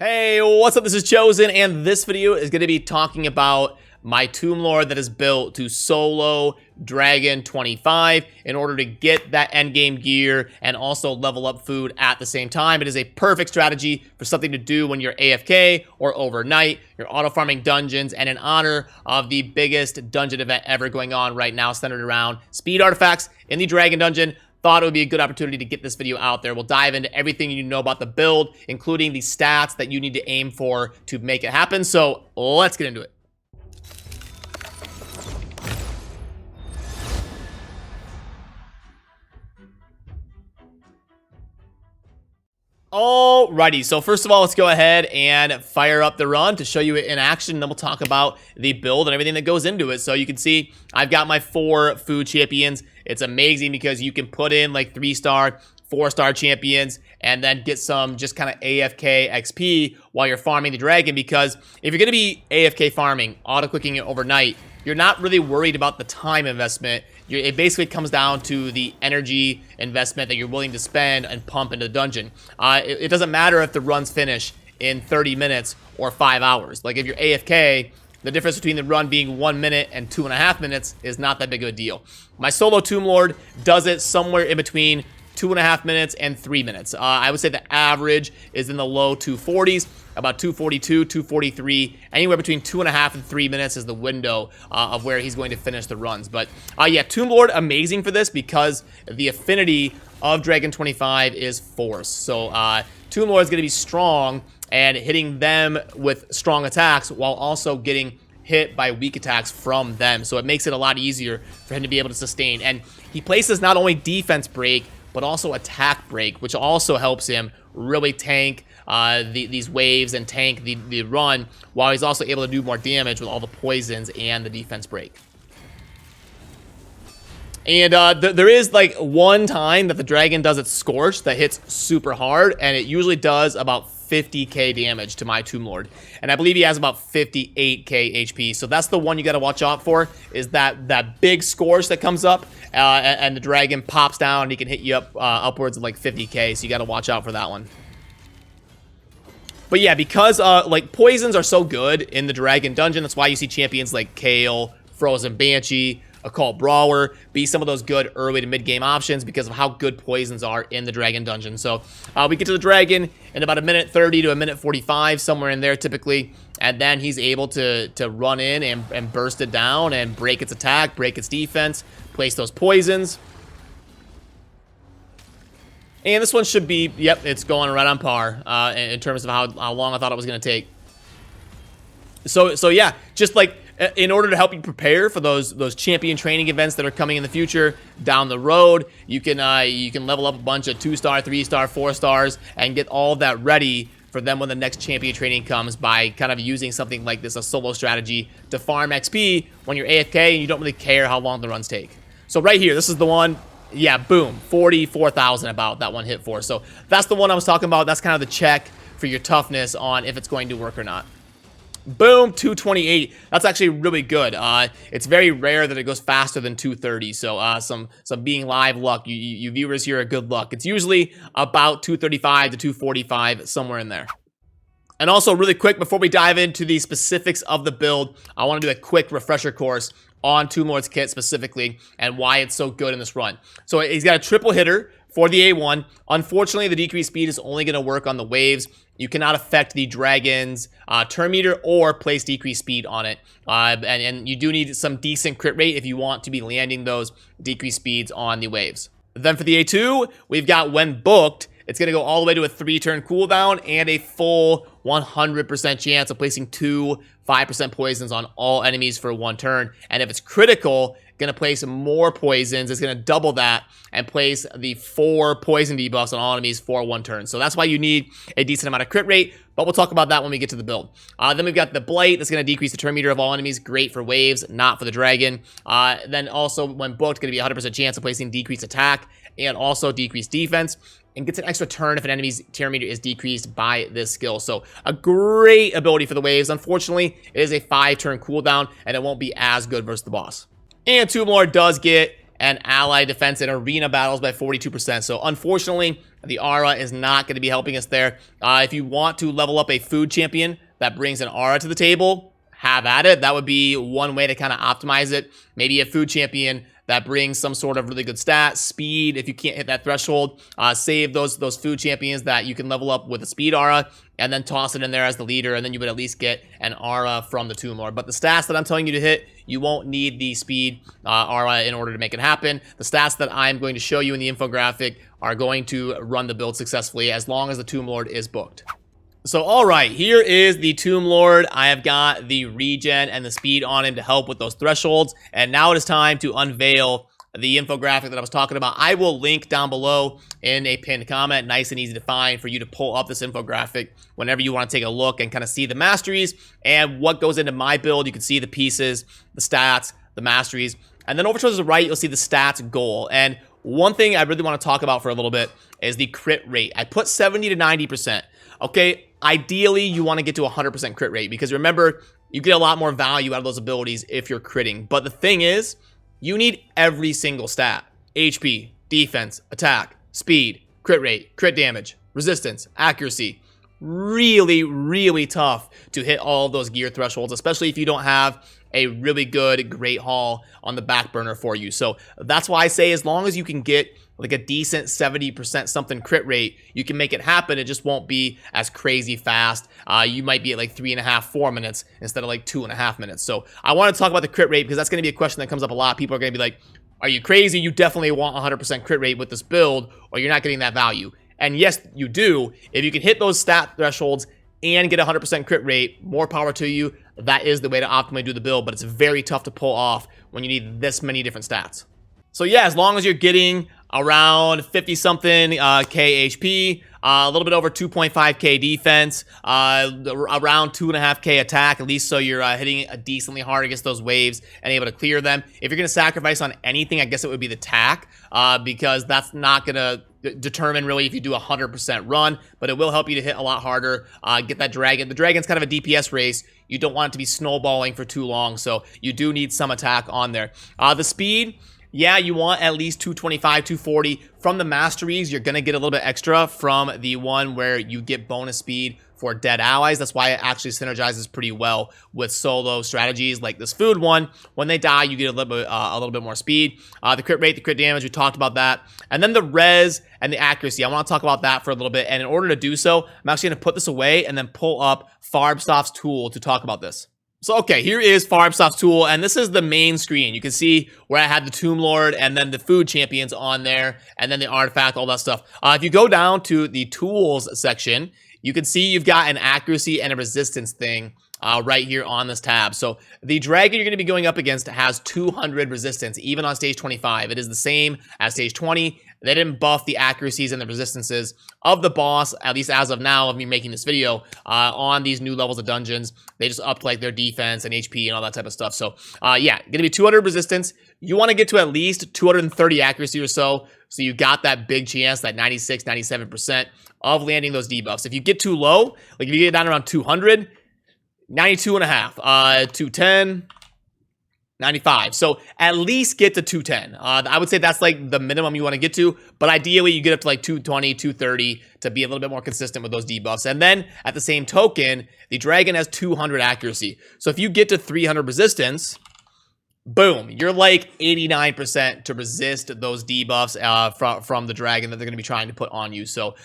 Hey, what's up? This is Chosen, and this video is going to be talking about my Tomb Lord that is built to solo Dragon 25 in order to get that endgame gear and also level up food at the same time. It is a perfect strategy for something to do when you're AFK or overnight, you're auto-farming dungeons, and in honor of the biggest dungeon event ever going on right now centered around speed artifacts in the Dragon Dungeon. Thought it would be a good opportunity to get this video out there. We'll dive into everything you need to know about the build, including the stats that you need to aim for to make it happen. So let's get into it. Alrighty, so first of all, let's go ahead and fire up the run to show you it in action, and then we'll talk about the build and everything that goes into it. So you can see I've got my 4 food champions. It's amazing because you can put in like 3-star, 4-star champions and then get some just kind of AFK XP while you're farming the dragon, because if you're going to be AFK farming, auto-clicking it overnight, you're not really worried about the time investment. It basically comes down to the energy investment that you're willing to spend and pump into the dungeon. It doesn't matter if the runs finish in 30 minutes or 5 hours. Like if you're AFK, the difference between the run being 1 minute and 2.5 minutes is not that big of a deal. My solo Tomb Lord does it somewhere in between 2.5 minutes and 3 minutes. I would say the average is in the low 240s, about 242, 243, anywhere between 2.5 and 3 minutes is the window of where he's going to finish the runs. But yeah, Tomb Lord, amazing for this because the affinity of Dragon 25 is Force. So Tomb Lord is going to be strong and hitting them with strong attacks while also getting hit by weak attacks from them. So it makes it a lot easier for him to be able to sustain. And he places not only defense break, but also attack break, which also helps him really tank these waves and tank the run, while he's also able to do more damage with all the poisons and the defense break. And there is like one time that the dragon does its Scorch that hits super hard, and it usually does about 50k damage to my Tomb Lord, and I believe he has about 58k HP. So that's the one you got to watch out for, is that big Scorch that comes up and the dragon pops down and he can hit you up upwards of like 50k. So you got to watch out for that one. But yeah, because like poisons are so good in the Dragon Dungeon, that's why you see champions like Kale, Frozen Banshee, Occult Brawler be some of those good early to mid game options because of how good poisons are in the Dragon Dungeon. So we get to the dragon in about 1:30 to 1:45, somewhere in there typically, and then he's able to run in and burst it down and break its attack, break its defense, place those poisons. And this one should be, yep, it's going right on par in terms of how long I thought it was going to take. So yeah, just like in order to help you prepare for those champion training events that are coming in the future down the road, you can level up a bunch of 2-star, 3-star, 4-stars and get all that ready for them when the next champion training comes by kind of using something like this, a solo strategy to farm XP when you're AFK and you don't really care how long the runs take. So right here, this is the one. Yeah, boom, 44,000 about that one hit for. So that's the one I was talking about. That's kind of the check for your toughness on if it's going to work or not. Boom, 228. That's actually really good. It's very rare that it goes faster than 230. So some being live luck. You viewers here are good luck. It's usually about 235 to 245, somewhere in there. And also really quick, before we dive into the specifics of the build, I want to do a quick refresher course on Tomb Lord's kit specifically and why it's so good in this run. So he's got a triple hitter for the A1. Unfortunately, the decreased speed is only going to work on the waves. You cannot affect the dragon's turn meter or place decreased speed on it. And you do need some decent crit rate if you want to be landing those decreased speeds on the waves. Then for the A2, we've got when booked, it's going to go all the way to a 3-turn cooldown and a full 100% chance of placing 2 5% poisons on all enemies for 1 turn. And if it's critical, going to place more poisons. It's going to double that and place the 4 poison debuffs on all enemies for 1 turn. So that's why you need a decent amount of crit rate, but we'll talk about that when we get to the build. Then we've got the Blight. That's going to decrease the turn meter of all enemies. Great for waves, not for the dragon. Then also when booked, going to be a 100% chance of placing decreased attack and also decreased defense, and gets an extra turn if an enemy's turn meter is decreased by this skill. So a great ability for the waves. Unfortunately, it is a 5-turn cooldown, and it won't be as good versus the boss. And Tomb Lord does get and ally defense in arena battles by 42%. So unfortunately, the aura is not going to be helping us there. If you want to level up a food champion that brings an aura to the table, have at it. That would be one way to kind of optimize it. Maybe a food champion that brings some sort of really good stat, speed. If you can't hit that threshold, save those food champions that you can level up with a speed aura, and then toss it in there as the leader, and then you would at least get an aura from the Tomb Lord. But the stats that I'm telling you to hit, you won't need the speed aura in order to make it happen. The stats that I'm going to show you in the infographic are going to run the build successfully as long as the Tomb Lord is booked. So, all right, here is the Tomb Lord. I have got the regen and the speed on him to help with those thresholds. And now it is time to unveil the infographic that I was talking about. I will link down below in a pinned comment, nice and easy to find, for you to pull up this infographic whenever you want to take a look and kind of see the masteries and what goes into my build. You can see the pieces, the stats, the masteries. And then over towards the right, you'll see the stats goal. And one thing I really want to talk about for a little bit is the crit rate. I put 70 to 90%. Okay, ideally, you want to get to 100% crit rate because remember, you get a lot more value out of those abilities if you're critting. But the thing is, you need every single stat. HP, defense, attack, speed, crit rate, crit damage, resistance, accuracy. Really, really tough to hit all of those gear thresholds, especially if you don't have a really good great haul on the back burner for you. So that's why I say as long as you can get like a decent 70% something crit rate, you can make it happen. It just won't be as crazy fast. You might be at like 3.5, 4 minutes instead of like 2.5 minutes. So I want to talk about the crit rate because that's going to be a question that comes up a lot. People are going to be like, are you crazy? You definitely want 100% crit rate with this build or you're not getting that value. And yes, you do. If you can hit those stat thresholds and get 100% crit rate, more power to you. That is the way to optimally do the build, but it's very tough to pull off when you need this many different stats. So yeah, as long as you're getting around 50 something K HP, a little bit over 2.5K defense, around 2.5K attack, at least so you're hitting decently hard against those waves and able to clear them. If you're going to sacrifice on anything, I guess it would be the tack, because that's not going to determine really if you do a 100% run, but it will help you to hit a lot harder, get that dragon. The dragon's kind of a DPS race. You don't want it to be snowballing for too long, so you do need some attack on there. The speed, yeah, you want at least 225, 240. From the masteries, you're going to get a little bit extra from the one where you get bonus speed for dead allies. That's why it actually synergizes pretty well with solo strategies like this food one. When they die, you get a little bit more speed. The crit rate, the crit damage, we talked about that. And then the res and the accuracy. I want to talk about that for a little bit. And in order to do so, I'm actually going to put this away and then pull up Farbsoft's tool to talk about this. So, okay, here is Farbsoft's tool, and this is the main screen. You can see where I had the Tomb Lord and then the food champions on there, and then the artifact, all that stuff. If you go down to the tools section, you can see you've got an accuracy and a resistance thing right here on this tab. So the dragon you're going to be going up against has 200 resistance, even on stage 25. It is the same as stage 20. They didn't buff the accuracies and the resistances of the boss, at least as of now of me making this video, on these new levels of dungeons. They just upped like their defense and HP and all that type of stuff. So yeah, going to be 200 resistance. You want to get to at least 230 accuracy or so. So you got that big chance, that 96, 97% of landing those debuffs. If you get too low, like if you get down around 200, 92.5, 210, 95. So at least get to 210. I would say that's like the minimum you want to get to, but ideally you get up to like 220, 230 to be a little bit more consistent with those debuffs. And then at the same token, the dragon has 200 accuracy. So if you get to 300 resistance, boom, you're like 89% to resist those debuffs from the dragon that they're going to be trying to put on you. So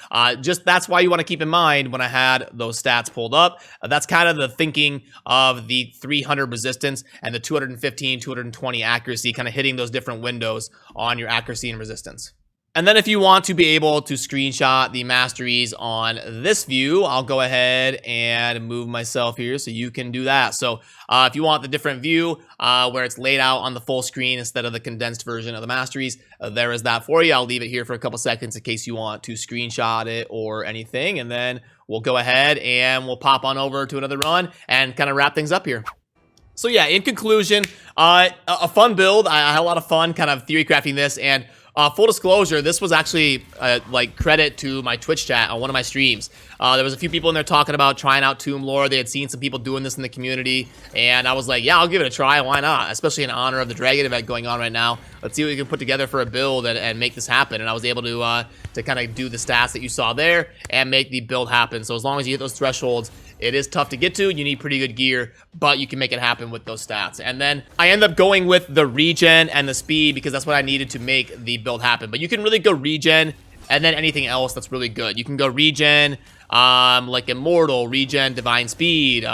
just that's why you want to keep in mind when I had those stats pulled up. That's kind of the thinking of the 300 resistance and the 215, 220 accuracy, kind of hitting those different windows on your accuracy and resistance. And then if you want to be able to screenshot the masteries on this view, I'll go ahead and move myself here so you can do that. So if you want the different view where it's laid out on the full screen instead of the condensed version of the masteries, there is that for you. I'll leave it here for a couple seconds in case you want to screenshot it or anything. And then we'll go ahead and we'll pop on over to another run and kind of wrap things up here. So yeah, in conclusion, a fun build. I had a lot of fun kind of theory crafting this, and Full disclosure, this was actually like credit to my Twitch chat on one of my streams. There was a few people in there talking about trying out Tomb Lore. They had seen some people doing this in the community, and I was like, yeah, I'll give it a try. Why not? Especially in honor of the Dragon event going on right now. Let's see what we can put together for a build and make this happen. And I was able to kind of do the stats that you saw there and make the build happen. So as long as you hit those thresholds, it is tough to get to. You need pretty good gear, but you can make it happen with those stats. And then I end up going with the regen and the speed because that's what I needed to make the build happen. But you can really go regen and then anything else that's really good. You can go regen, like Immortal, regen Divine Speed,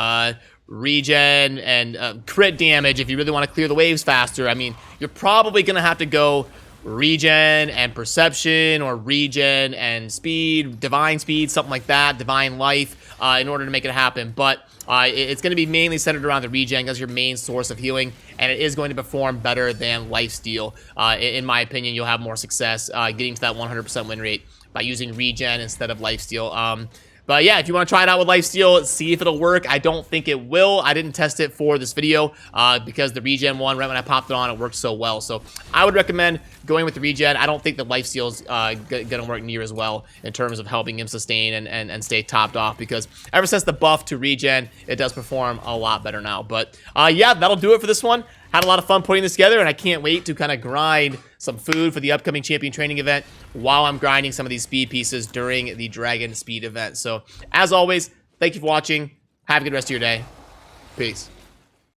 regen and crit damage if you really want to clear the waves faster. I mean, you're probably going to have to go regen and perception or regen and speed, divine speed, something like that, divine life, in order to make it happen. But it's going to be mainly centered around the regen as your main source of healing, and it is going to perform better than lifesteal. In my opinion, you'll have more success getting to that 100% win rate by using regen instead of lifesteal. But yeah, if you want to try it out with lifesteal, see if it'll work. I don't think it will. I didn't test it for this video because the regen one, right when I popped it on, it worked so well. So I would recommend going with the regen. I don't think the lifesteal's going to work near as well in terms of helping him sustain and stay topped off, because ever since the buff to regen, it does perform a lot better now. But yeah, that'll do it for this one. Had a lot of fun putting this together, and I can't wait to kind of grind some food for the upcoming champion training event while I'm grinding some of these speed pieces during the Dragon Speed event. So, as always, thank you for watching. Have a good rest of your day. Peace.